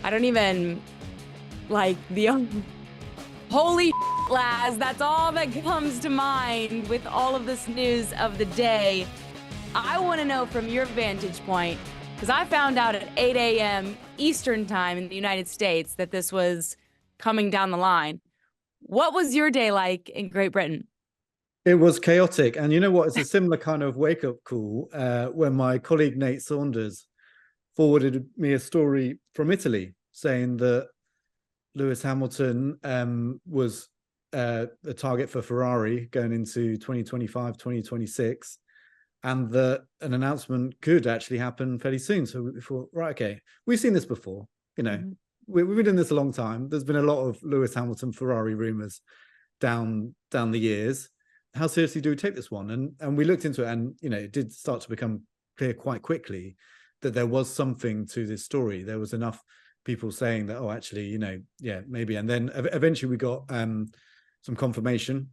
I don't even like the holy Laz. That's all that comes to mind with all of this news of the day. I want to know from your vantage point, because I found out at 8 a.m. Eastern time in the United States that this was coming down the line. What was your day like in Great Britain? It was chaotic. And you know what? It's a similar kind of wake-up call when my colleague Nate Saunders forwarded me a story from Italy saying that Lewis Hamilton was a target for Ferrari going into 2025, 2026, and that an announcement could actually happen fairly soon. So we thought, right, okay, we've seen this before. You know, we've been doing this a long time. There's been a lot of Lewis Hamilton Ferrari rumors down the years. How seriously do we take this one? And we looked into it, and it did start to become clear quite quickly that there was something to this story. There was enough people saying that, oh, actually, yeah, maybe. And then eventually we got some confirmation,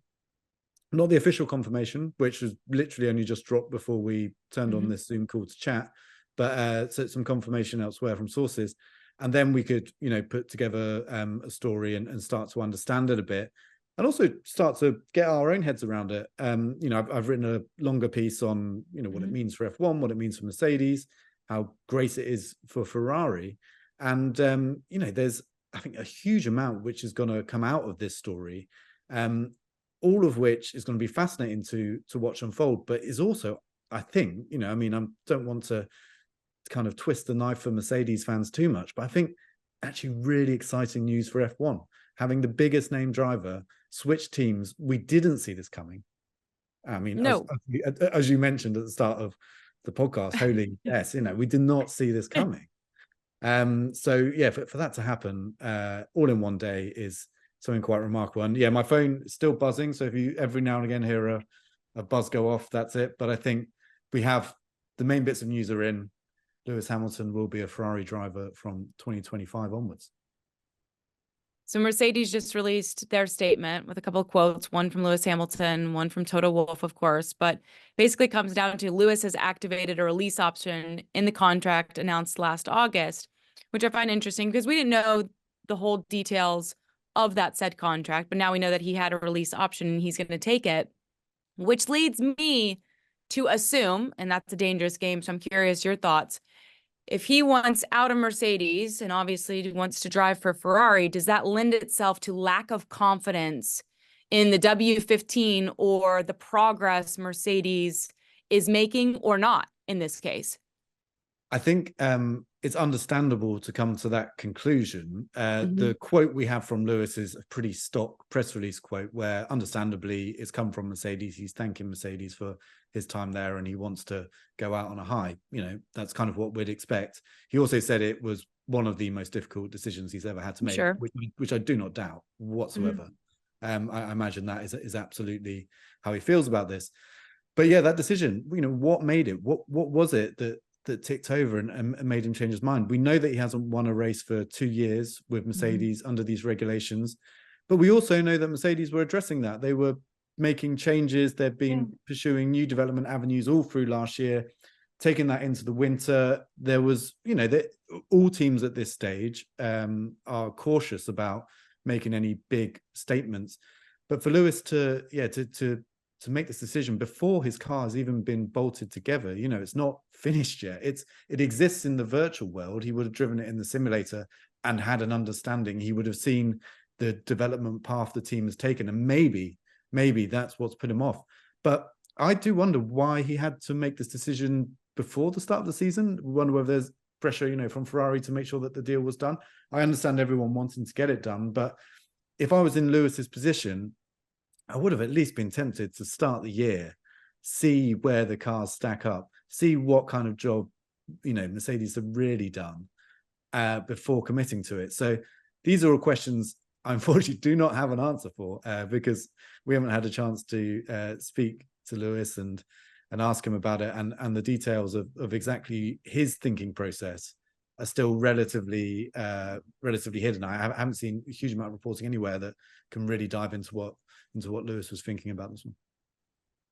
not the official confirmation, which was literally only just dropped before we turned on this Zoom call to chat, but so some confirmation elsewhere from sources. And then we could, put together a story and start to understand it a bit, and also start to get our own heads around it. I've written a longer piece on, what it means for F1, what it means for Mercedes, how great it is for Ferrari. And, there's, I think, a huge amount which is going to come out of this story, all of which is going to be fascinating to watch unfold, but is also, I think, I don't want to kind of twist the knife for Mercedes fans too much, but I think actually really exciting news for F1. Having the biggest name driver switch teams, we didn't see this coming. No. As you mentioned at the start of the podcast, holy yes, we did not see this coming. So yeah, for that to happen all in one day is something quite remarkable. And yeah, my phone is still buzzing, so if you every now and again hear a buzz go off, that's it. But I think we have the main bits of news are in. Lewis Hamilton will be a Ferrari driver from 2025 onwards. So Mercedes just released their statement with a couple of quotes, one from Lewis Hamilton, one from Toto Wolff, of course, but basically comes down to Lewis has activated a release option in the contract announced last August, which I find interesting because we didn't know the whole details of that said contract, but now we know that he had a release option and he's going to take it, which leads me to assume, and that's a dangerous game, so I'm curious your thoughts. If he wants out of Mercedes and obviously wants to drive for Ferrari, does that lend itself to lack of confidence in the W15 or the progress Mercedes is making or not in this case? I think it's understandable to come to that conclusion. The quote we have from Lewis is a pretty stock press release quote where understandably it's come from Mercedes. He's thanking Mercedes for his time there and he wants to go out on a high. That's kind of what we'd expect. He also said it was one of the most difficult decisions he's ever had to make, sure. which I do not doubt whatsoever. I imagine that is absolutely how he feels about this. But yeah, that decision, what made it? What was it that ticked over and made him change his mind? We know that he hasn't won a race for 2 years with Mercedes under these regulations, but we also know that Mercedes were addressing that. They were making changes. They've been pursuing new development avenues all through last year, taking that into the winter. There was, all teams at this stage are cautious about making any big statements. But for Lewis to make this decision before his car has even been bolted together, it's not finished yet. It exists in the virtual world. He would have driven it in the simulator and had an understanding. He would have seen the development path the team has taken, and maybe that's what's put him off. But I do wonder why he had to make this decision before the start of the season. We wonder whether there's pressure, from Ferrari to make sure that the deal was done. I understand everyone wanting to get it done, but if I was in Lewis's position, I would have at least been tempted to start the year, see where the cars stack up, see what kind of job, Mercedes have really done before committing to it. So these are all questions I unfortunately do not have an answer for because we haven't had a chance to speak to Lewis and ask him about it. And the details of exactly his thinking process are still relatively hidden. I haven't seen a huge amount of reporting anywhere that can really dive into what Lewis was thinking about this one.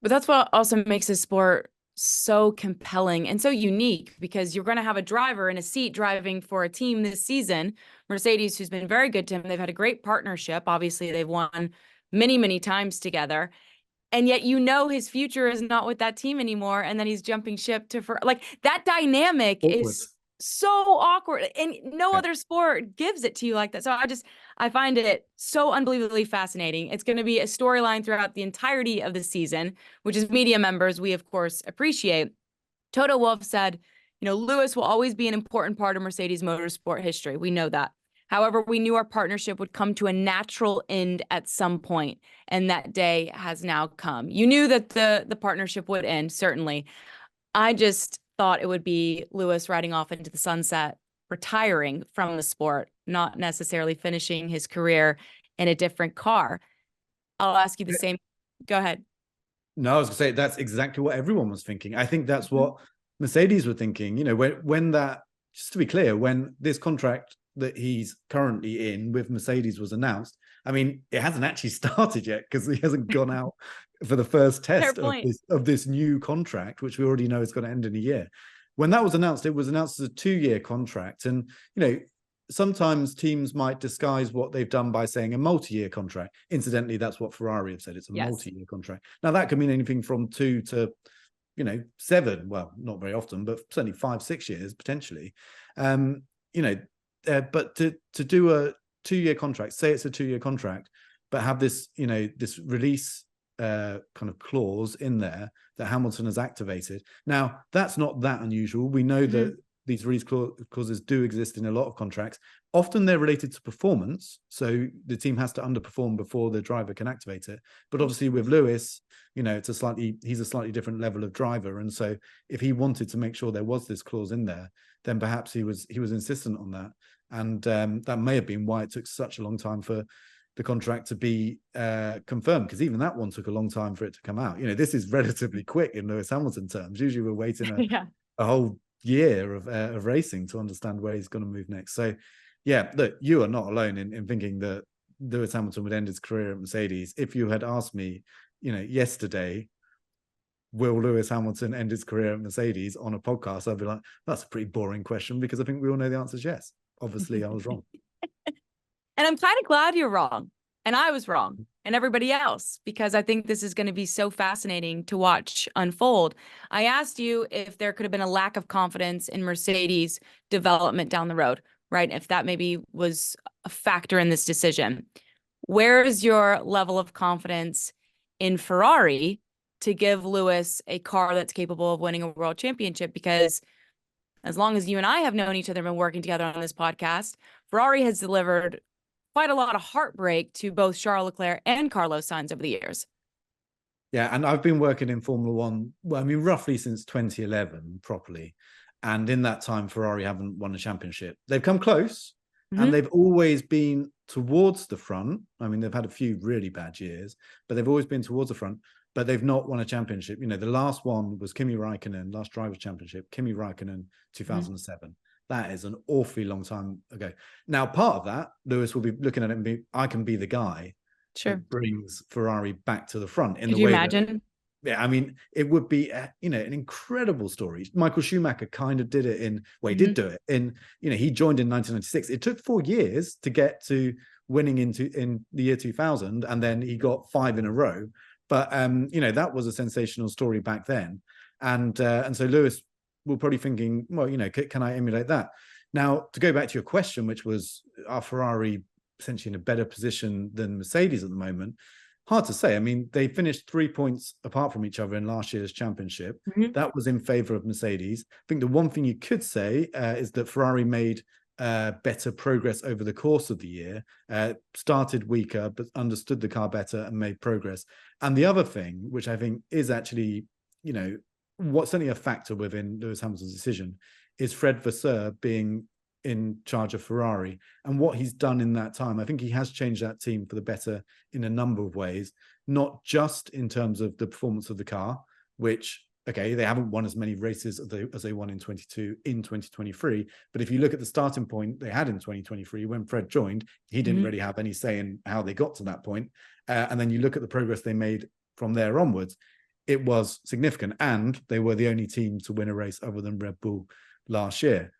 But that's what also makes this sport so compelling and so unique, because you're going to have a driver in a seat driving for a team this season, Mercedes, who's been very good to him. They've had a great partnership. Obviously, they've won many, many times together. And yet, his future is not with that team anymore. And then he's jumping ship to like that dynamic Awkward. is so awkward, and no Yeah. other sport gives it to you like that. So I find it so unbelievably fascinating. It's going to be a storyline throughout the entirety of the season, which as media members, we of course appreciate. Toto Wolff said, Lewis will always be an important part of Mercedes motorsport history. We know that. However, we knew our partnership would come to a natural end at some point, and that day has now come. You knew that the partnership would end, certainly. I just thought it would be Lewis riding off into the sunset, retiring from the sport, not necessarily finishing his career in a different car. I'll ask you the same. Go ahead. No, I was going to say that's exactly what everyone was thinking. I think that's what Mercedes were thinking. When that, just to be clear, when this contract that he's currently in with Mercedes was announced, I mean, it hasn't actually started yet because he hasn't gone out for the first test of this new contract, which we already know is going to end in a year. When that was announced, it was announced as a 2-year contract. And, sometimes teams might disguise what they've done by saying a multi-year contract. Incidentally, that's what Ferrari have said. It's a multi-year contract. Now, that could mean anything from 2 to, 7. Well, not very often, but certainly 5-6 years potentially. But to do a 2-year contract, say it's a 2-year contract, but have this, this release kind of clause in there that Hamilton has activated. Now, that's not that unusual. We know that these release clauses do exist in a lot of contracts. Often they're related to performance. So the team has to underperform before the driver can activate it. But obviously with Lewis, he's a slightly different level of driver. And so if he wanted to make sure there was this clause in there, then perhaps he was insistent on that. And that may have been why it took such a long time for the contract to be confirmed, because even that one took a long time for it to come out. This is relatively quick in Lewis Hamilton terms. Usually we're waiting a whole year of racing to understand where he's going to move next. So yeah, look, you are not alone in thinking that Lewis Hamilton would end his career at Mercedes. If you had asked me, yesterday, will Lewis Hamilton end his career at Mercedes on a podcast, I'd be like, that's a pretty boring question, because I think we all know the answer is yes. Obviously I was wrong. And I'm kind of glad you're wrong. And I was wrong, and everybody else, because I think this is going to be so fascinating to watch unfold. I asked you if there could have been a lack of confidence in Mercedes development down the road, right? If that maybe was a factor in this decision. Where is your level of confidence in Ferrari to give Lewis a car that's capable of winning a world championship? Because as long as you and I have known each other and been working together on this podcast, Ferrari has delivered quite a lot of heartbreak to both Charles Leclerc and Carlos Sainz over the years. Yeah, and I've been working in Formula One, roughly since 2011 properly. And in that time, Ferrari haven't won a championship. They've come close, and they've always been towards the front. They've had a few really bad years, but they've always been towards the front, but they've not won a championship. The last one was Kimi Räikkönen, last Drivers' Championship, Kimi Räikkönen, 2007. That is an awfully long time ago. Now, part of that, Lewis will be looking at it and be, I can be the guy that brings Ferrari back to the front. Could you imagine? It would be, an incredible story. Michael Schumacher kind of did it he did do it he joined in 1996. It took 4 years to get to winning in the year 2000, and then he got 5 in a row. But, that was a sensational story back then. And so Lewis will probably thinking, well, can I emulate that? Now, to go back to your question, which was, are Ferrari essentially in a better position than Mercedes at the moment? Hard to say. They finished 3 points apart from each other in last year's championship. That was in favor of Mercedes. I think the one thing you could say is that Ferrari made better progress over the course of the year, started weaker, but understood the car better and made progress. And the other thing, which I think is actually, what's certainly a factor within Lewis Hamilton's decision, is Fred Vasseur being in charge of Ferrari and what he's done in that time. I think he has changed that team for the better in a number of ways, not just in terms of the performance of the car, which, okay, they haven't won as many races as they won in 2023. But if you look at the starting point they had in 2023, when Fred joined, he didn't really have any say in how they got to that point. And then you look at the progress they made from there onwards. it was significant, and they were the only team to win a race other than Red Bull last year.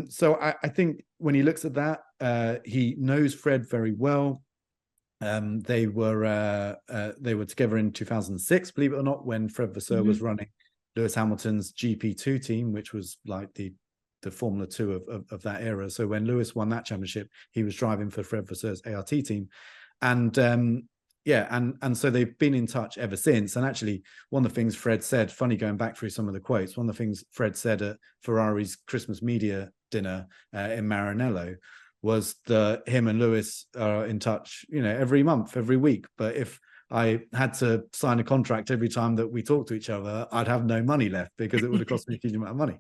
So I think when he looks at that, he knows Fred very well. They were together in 2006, believe it or not, when Fred Vasseur was running Lewis Hamilton's GP2 team, which was like the Formula 2 of that era. So when Lewis won that championship, he was driving for Fred Vasseur's ART team. And and so they've been in touch ever since. And actually, one of the things Fred said, funny going back through some of the quotes, one of the things Fred said at Ferrari's Christmas media dinner in Maranello was that him and Lewis are in touch, every month, every week. But if I had to sign a contract every time that we talk to each other, I'd have no money left because it would have cost me a huge amount of money.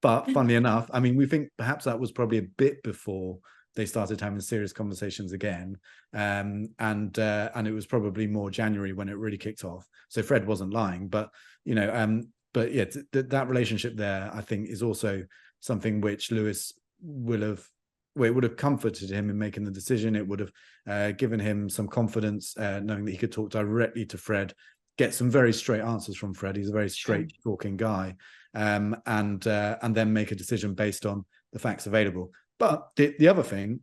But funnily enough, I mean, we think perhaps that was probably a bit before they started having serious conversations again. And it was probably more January when it really kicked off. So Fred wasn't lying, but that relationship there, I think, is also something which Lewis it would have comforted him in making the decision. It would have given him some confidence, knowing that he could talk directly to Fred, get some very straight answers from Fred. He's a very straight talking guy, and then make a decision based on the facts available. But the other thing,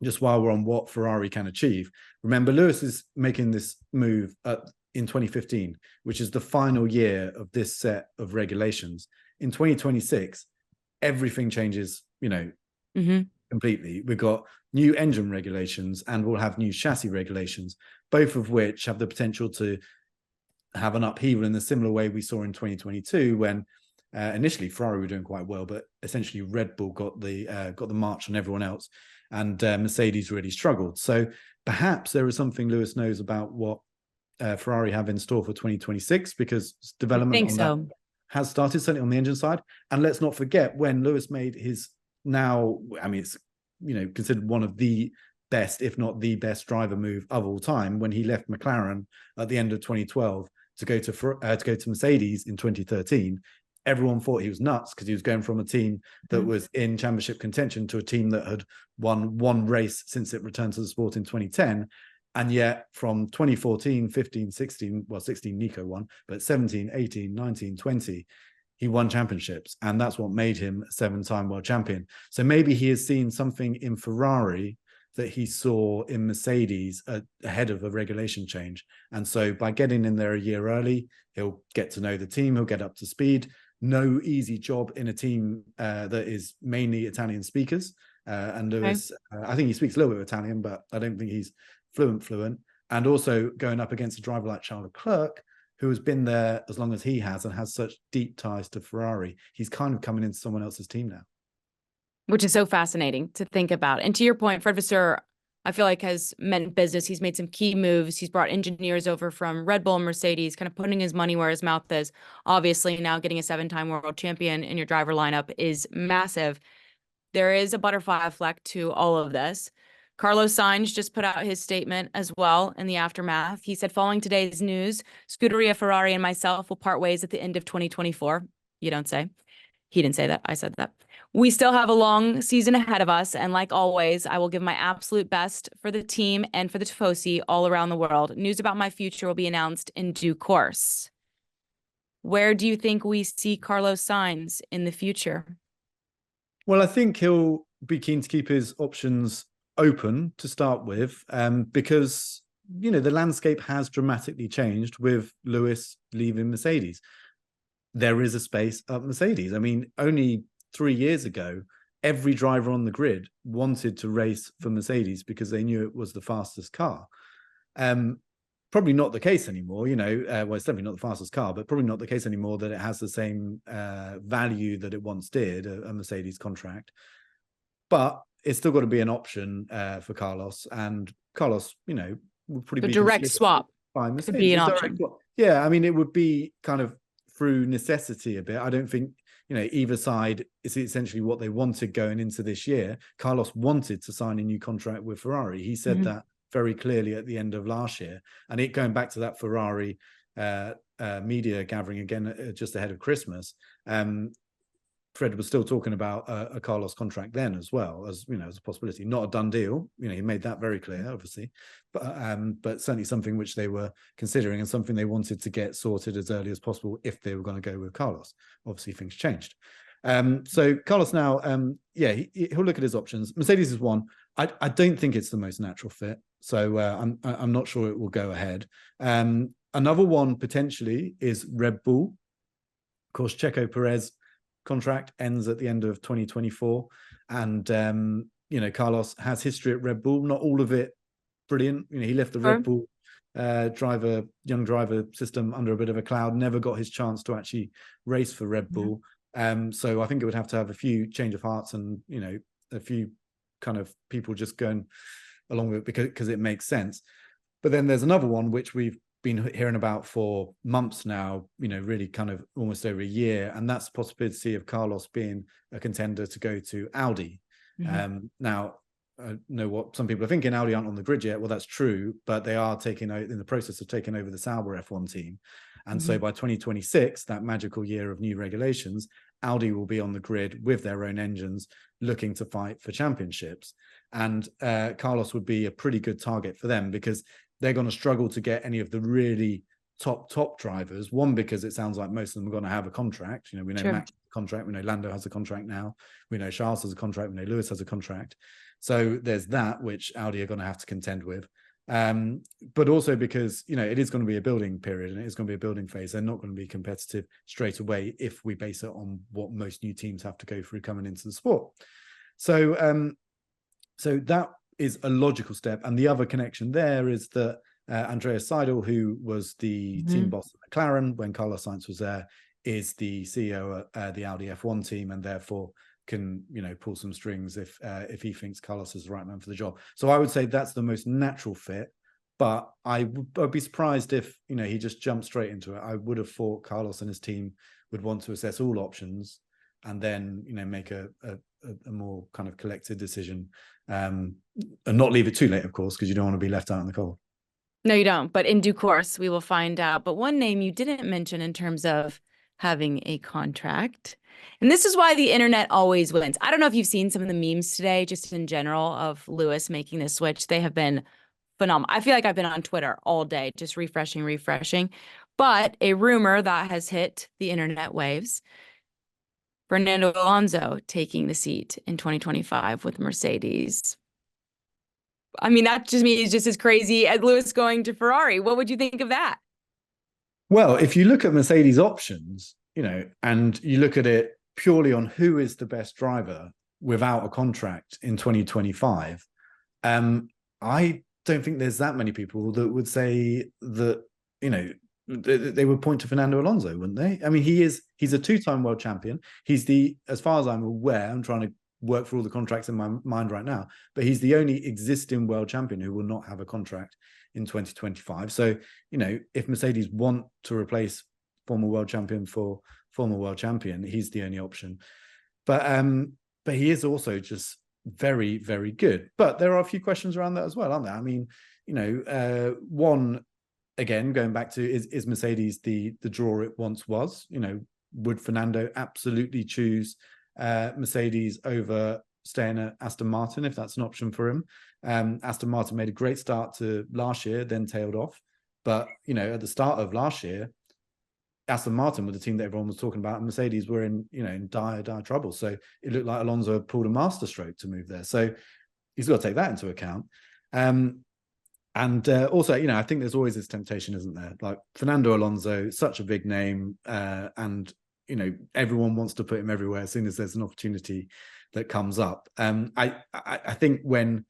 just while we're on what Ferrari can achieve, remember Lewis is making this move in 2015, which is the final year of this set of regulations. In 2026, everything changes, completely. We've got new engine regulations and we'll have new chassis regulations, both of which have the potential to have an upheaval in the similar way we saw in 2022 when initially Ferrari were doing quite well, but essentially Red Bull got the march on everyone else, and Mercedes really struggled. So perhaps there is something Lewis knows about what Ferrari have in store for 2026 because development that has started, certainly on the engine side. And let's not forget when Lewis made his it's considered one of the best, if not the best driver move of all time, when he left McLaren at the end of 2012 to go to Mercedes in 2013. Everyone thought he was nuts because he was going from a team that was in championship contention to a team that had won one race since it returned to the sport in 2010. And yet from 2014, 15, 16, 16 Nico won, but 17, 18, 19, 20, he won championships. And that's what made him a 7-time world champion. So maybe he has seen something in Ferrari that he saw in Mercedes ahead of a regulation change. And so by getting in there a year early, he'll get to know the team, he'll get up to speed. No easy job in a team that is mainly Italian speakers. And Lewis, I think he speaks a little bit of Italian, but I don't think he's fluent. And also going up against a driver like Charles Leclerc, who has been there as long as he has and has such deep ties to Ferrari. He's kind of coming into someone else's team now. Which is so fascinating to think about. And to your point, Fred Vasseur, I feel like has meant business. He's made some key moves. He's brought engineers over from Red Bull and Mercedes, kind of putting his money where his mouth is. Obviously, now getting a 7-time world champion in your driver lineup is massive. There is a butterfly effect to all of this. Carlos Sainz just put out his statement as well in the aftermath. He said, following today's news, Scuderia Ferrari and myself will part ways at the end of 2024. You don't say. He didn't say that. I said that. We still have a long season ahead of us. And like always, I will give my absolute best for the team and for the Tifosi all around the world. News about my future will be announced in due course. Where do you think we see Carlos Sainz in the future? Well, I think he'll be keen to keep his options open to start with, because the landscape has dramatically changed with Lewis leaving Mercedes. There is a space at Mercedes. I mean, only 3 years ago, every driver on the grid wanted to race for Mercedes because they knew it was the fastest car. Probably not the case anymore, well, it's definitely not the fastest car, but probably not the case anymore that it has the same value that it once did, a Mercedes contract. But it's still got to be an option for Carlos, and Carlos, would probably be direct swap could be an option. Yeah, I mean, it would be kind of through necessity a bit. I don't think either side is essentially what they wanted going into this year. Carlos wanted to sign a new contract with Ferrari. He said that very clearly at the end of last year, and it going back to that Ferrari media gathering again just ahead of Christmas. Fred was still talking about a Carlos contract then as well, as as a possibility, not a done deal. He made that very clear, obviously, but certainly something which they were considering and something they wanted to get sorted as early as possible if they were going to go with Carlos. Obviously, things changed. So Carlos now, he'll look at his options. Mercedes is one. I don't think it's the most natural fit, so I'm not sure it will go ahead. Another one potentially is Red Bull. Of course, Checo Perez contract ends at the end of 2024, and Carlos has history at Red Bull. Not all of it brilliant. He left the Red Bull young driver system under a bit of a cloud. Never got his chance to actually race for Red Bull. So I think it would have to have a few change of hearts and a few kind of people just going along with it because it makes sense. But then there's another one which we've been hearing about for months now, really kind of almost over a year, and that's the possibility of Carlos being a contender to go to Audi. Now, I know what some people are thinking, Audi aren't on the grid yet. Well, that's true, but they are in the process of taking over the Sauber F1 team. And so by 2026, that magical year of new regulations, Audi will be on the grid with their own engines looking to fight for championships. And Carlos would be a pretty good target for them because they're going to struggle to get any of the really top drivers. One, because it sounds like most of them are going to have a contract. We know Max has a contract. We know Lando has a contract now. We know Charles has a contract. We know Lewis has a contract. So there's that, which Audi are going to have to contend with. But also because, it is going to be a building period and it is going to be a building phase. They're not going to be competitive straight away if we base it on what most new teams have to go through coming into the sport. So that is a logical step. And the other connection there is that Andreas Seidel, who was the team boss at McLaren when Carlos Sainz was there, is the CEO at the Audi F1 team, and therefore can pull some strings if he thinks Carlos is the right man for the job. So I would say that's the most natural fit. But I'd be surprised if he just jumped straight into it. I would have thought Carlos and his team would want to assess all options and then make a more kind of collected decision, and not leave it too late, of course, because you don't want to be left out in the cold. No, you don't. But in due course, we will find out. But one name you didn't mention in terms of having a contract, and this is why the internet always wins. I don't know if you've seen some of the memes today, just in general, of Lewis making this switch. They have been phenomenal. I feel like I've been on Twitter all day, just refreshing. But a rumor that has hit the internet waves: Fernando Alonso taking the seat in 2025 with Mercedes. I mean, that just means just as crazy as Lewis going to Ferrari. What would you think of that? Well, if you look at Mercedes options, and you look at it purely on who is the best driver without a contract in 2025, I don't think there's that many people that would say that, they would point to Fernando Alonso, wouldn't they? I mean, he's a two-time world champion. He's as far as I'm aware, I'm trying to work for all the contracts in my mind right now, but he's the only existing world champion who will not have a contract in 2025. So, if Mercedes want to replace former world champion for former world champion, he's the only option. But he is also just very, very good. But there are a few questions around that as well, aren't there? I mean, one, again, going back to is Mercedes the draw it once was? Would Fernando absolutely choose Mercedes over staying at Aston Martin if that's an option for him? Aston Martin made a great start to last year, then tailed off. But, at the start of last year, Aston Martin were the team that everyone was talking about, and Mercedes were in dire trouble. So it looked like Alonso pulled a masterstroke to move there. So he's got to take that into account. And also, I think there's always this temptation, isn't there? Like Fernando Alonso, such a big name, and everyone wants to put him everywhere as soon as there's an opportunity that comes up. I think when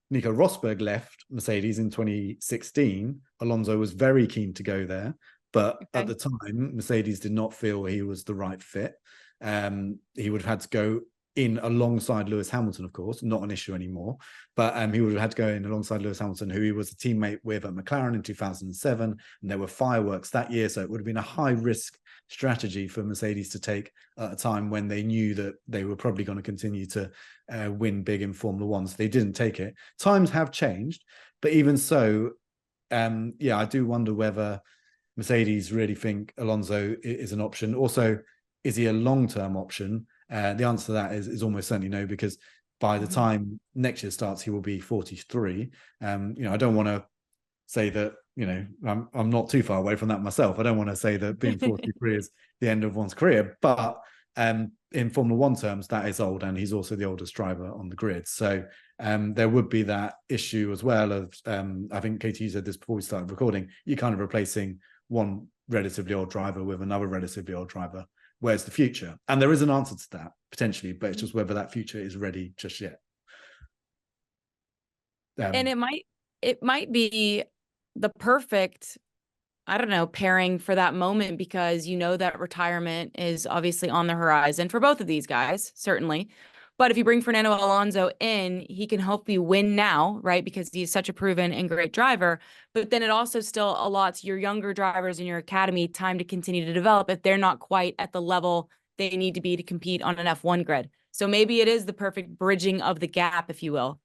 Nico Rosberg left Mercedes in 2016, Alonso was very keen to go there. But at the time, Mercedes did not feel he was the right fit. He would have had to go in alongside Lewis Hamilton, of course, not an issue anymore. But he would have had to go in alongside Lewis Hamilton, who he was a teammate with at McLaren in 2007. And there were fireworks that year. So it would have been a high-risk strategy for Mercedes to take at a time when they knew that they were probably going to continue to win big in Formula One. So they didn't take it. Times have changed. But even so, I do wonder whether Mercedes really think Alonso is an option. Also, is he a long-term option? The answer to that is almost certainly no, because by the time next year starts, he will be 43. I don't want to say that, I'm not too far away from that myself. I don't want to say that being 43 is the end of one's career, but in Formula One terms, that is old, and he's also the oldest driver on the grid. So there would be that issue as well of, I think, Katie, you said this before we started recording, you're kind of replacing one relatively old driver with another relatively old driver. Where's the future? And there is an answer to that, potentially, but it's just whether that future is ready just yet. And it might be the perfect, I don't know, pairing for that moment, because that retirement is obviously on the horizon for both of these guys, certainly. But if you bring Fernando Alonso in, he can help you win now, right? Because he's such a proven and great driver. But then it also still allots your younger drivers in your academy time to continue to develop if they're not quite at the level they need to be to compete on an F1 grid. So maybe it is the perfect bridging of the gap, if you will.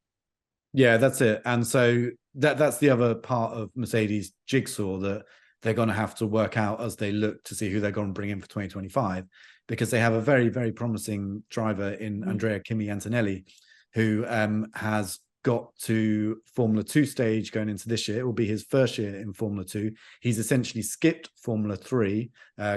Yeah, that's it. And so that's the other part of Mercedes' jigsaw that they're going to have to work out as they look to see who they're going to bring in for 2025, because they have a very, very promising driver in Andrea Kimi Antonelli, who has got to Formula 2 stage going into this year. It will be his first year in Formula 2. He's essentially skipped Formula 3,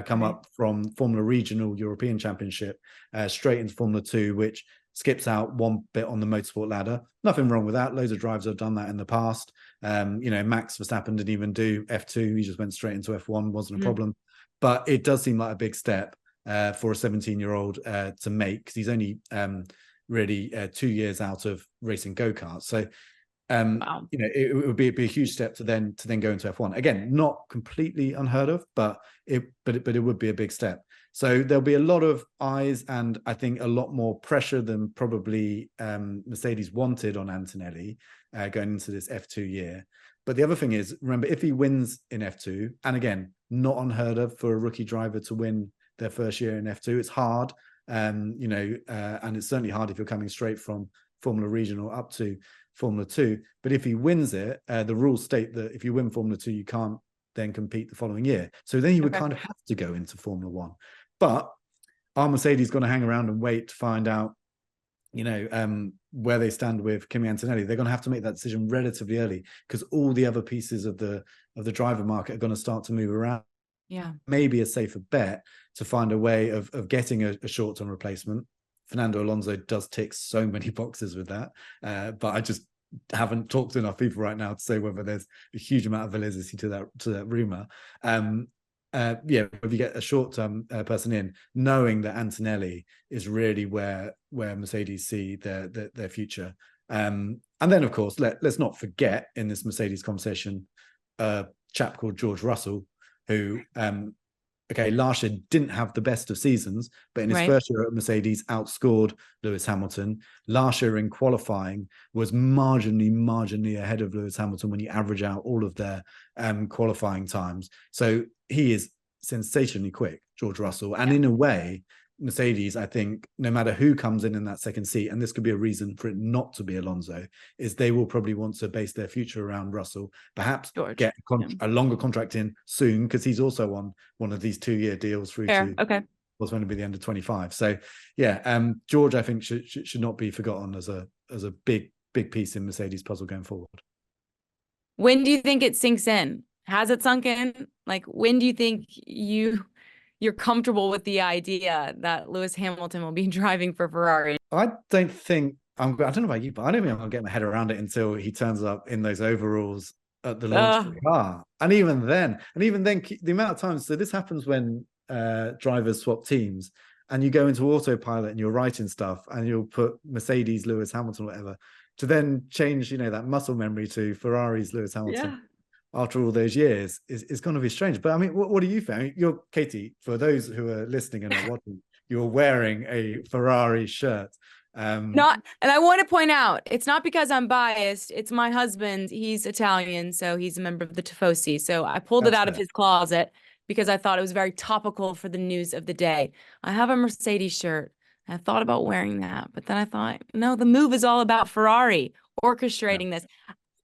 come up from Formula Regional European Championship straight into Formula 2, which skips out one bit on the motorsport ladder. Nothing wrong with that. Loads of drivers have done that in the past. Max Verstappen didn't even do F2. He just went straight into F1. Wasn't a problem. But it does seem like a big step for a 17-year-old to make, because he's only really 2 years out of racing go-karts. So, it would be a huge step to then go into F1. Again, not completely unheard of, but it would be a big step. So there'll be a lot of eyes, and I think a lot more pressure than probably Mercedes wanted on Antonelli going into this F2 year. But the other thing is, remember, if he wins in F2, and again, not unheard of for a rookie driver to win their first year in F2, it's hard, and it's certainly hard if you're coming straight from Formula Regional up to Formula 2. But if he wins it, the rules state that if you win Formula 2, you can't then compete the following year. So then you would kind of have to go into Formula 1. But are Mercedes going to hang around and wait to find out, where they stand with Kimi Antonelli? They're going to have to make that decision relatively early, because all the other pieces of the driver market are going to start to move around. Yeah, maybe a safer bet to find a way of getting a short-term replacement. Fernando Alonso does tick so many boxes with that, but I just haven't talked to enough people right now to say whether there's a huge amount of validity to that rumor. If you get a short-term person in, knowing that Antonelli is really where Mercedes see their future. And then, of course, let's not forget in this Mercedes conversation, a chap called George Russell, who, last year didn't have the best of seasons, but in his first year at Mercedes outscored Lewis Hamilton. Last year in qualifying was marginally ahead of Lewis Hamilton when you average out all of their qualifying times. So he is sensationally quick, George Russell. And in a way, Mercedes, I think, no matter who comes in that second seat, and this could be a reason for it not to be Alonso, is they will probably want to base their future around Russell, perhaps George. Get a longer contract in soon, because he's also on one of these 2-year deals through to what's going to be the end of 25. So George, I think, should not be forgotten as a big piece in Mercedes' puzzle going forward. When do you think it sinks in? Has it sunk in? Like, when do you think you're comfortable with the idea that Lewis Hamilton will be driving for Ferrari? I don't think I don't know about you, but I don't think I'm going to get my head around it until he turns up in those overalls at the launch of the car. And even then, the amount of times, so this happens when drivers swap teams and you go into autopilot and you're writing stuff and you'll put Mercedes, Lewis Hamilton, whatever, to then change, that muscle memory to Ferrari's Lewis Hamilton. Yeah. After all those years is going to be strange. But I mean, what do you think? You're, Katie, for those who are listening and not watching, you're wearing a Ferrari shirt. And I want to point out, it's not because I'm biased. It's my husband. He's Italian, so he's a member of the Tifosi. So I pulled it out of his closet because I thought it was very topical for the news of the day. I have a Mercedes shirt. I thought about wearing that, but then I thought, no, the move is all about Ferrari orchestrating this.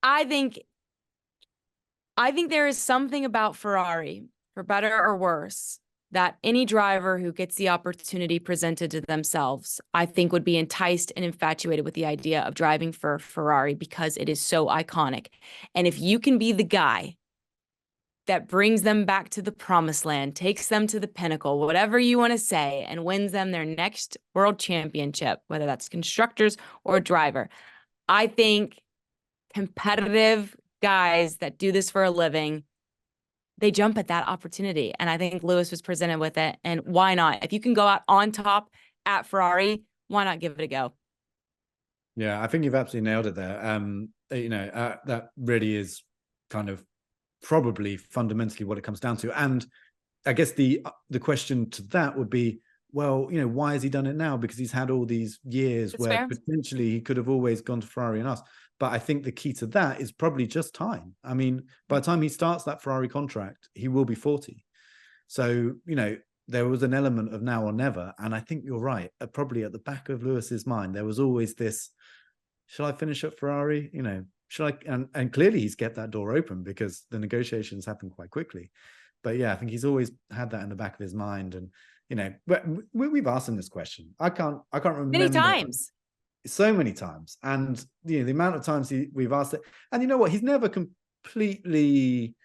I think there is something about Ferrari, for better or worse, that any driver who gets the opportunity presented to themselves, I think would be enticed and infatuated with the idea of driving for Ferrari because it is so iconic. And if you can be the guy that brings them back to the promised land, takes them to the pinnacle, whatever you want to say, and wins them their next world championship, whether that's constructors or driver, I think competitive guys that do this for a living, they jump at that opportunity. And I think Lewis was presented with it. And why not? If you can go out on top at Ferrari, why not give it a go? Yeah, I think you've absolutely nailed it there. That really is kind of probably fundamentally what it comes down to. And I guess the question to that would be, well, why has he done it now? Because he's had all these years That's where fair. potentially he could have always gone to Ferrari and us. But I think the key to that is probably just time. I mean, by the time he starts that Ferrari contract, he will be 40. So, there was an element of now or never. And I think you're right. Probably at the back of Lewis's mind, there was always this, shall I finish at Ferrari? Should I? And clearly he's kept that door open because the negotiations happen quite quickly. But yeah, I think he's always had that in the back of his mind. And, but we've asked him this question. I can't remember. Many times. So many times. And the amount of times we've asked it. And you know what? He's never completely,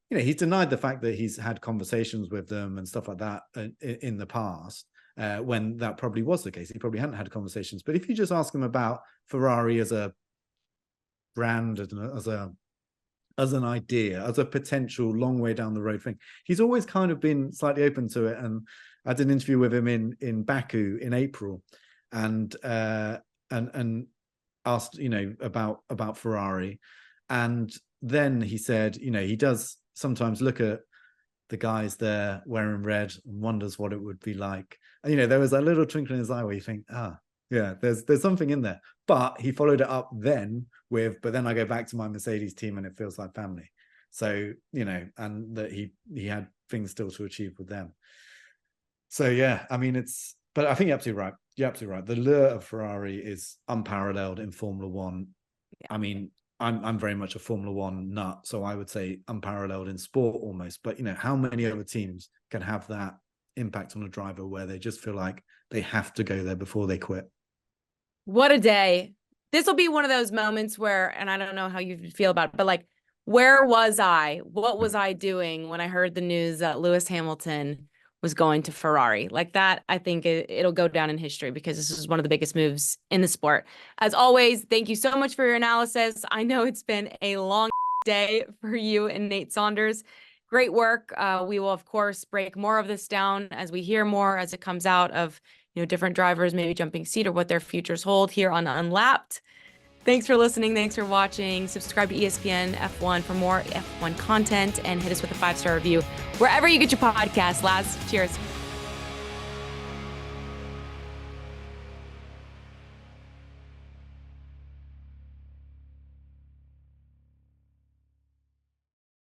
he's denied the fact that he's had conversations with them and stuff like that in the past, when that probably was the case. He probably hadn't had conversations. But if you just ask him about Ferrari as a brand, as an idea, as a potential long way down the road thing, he's always kind of been slightly open to it. And I did an interview with him in Baku in April, and asked, about Ferrari. And then he said, he does sometimes look at the guys there wearing red and wonders what it would be like. And, there was that little twinkle in his eye where you think, yeah, there's something in there. But he followed it up then with, but then I go back to my Mercedes team and it feels like family. So, and that he had things still to achieve with them. So, yeah, I mean, but I think you're absolutely right. You're absolutely right. The lure of Ferrari is unparalleled in Formula One. Yeah. I mean, I'm very much a Formula One nut, so I would say unparalleled in sport almost. But, how many other teams can have that impact on a driver where they just feel like they have to go there before they quit? What a day. This will be one of those moments where, and I don't know how you feel about it, but like, where was I? What was I doing when I heard the news that Lewis Hamilton was going to Ferrari? Like that, I think it'll go down in history because this is one of the biggest moves in the sport. As always, thank you so much for your analysis. I know it's been a long day for you and Nate Saunders. Great work. We will, of course, break more of this down as we hear more as it comes out of different drivers maybe jumping seat or what their futures hold here on Unlapped. Thanks for listening. Thanks for watching. Subscribe to ESPN F1 for more F1 content and hit us with a 5-star review wherever you get your podcast. Laz, cheers.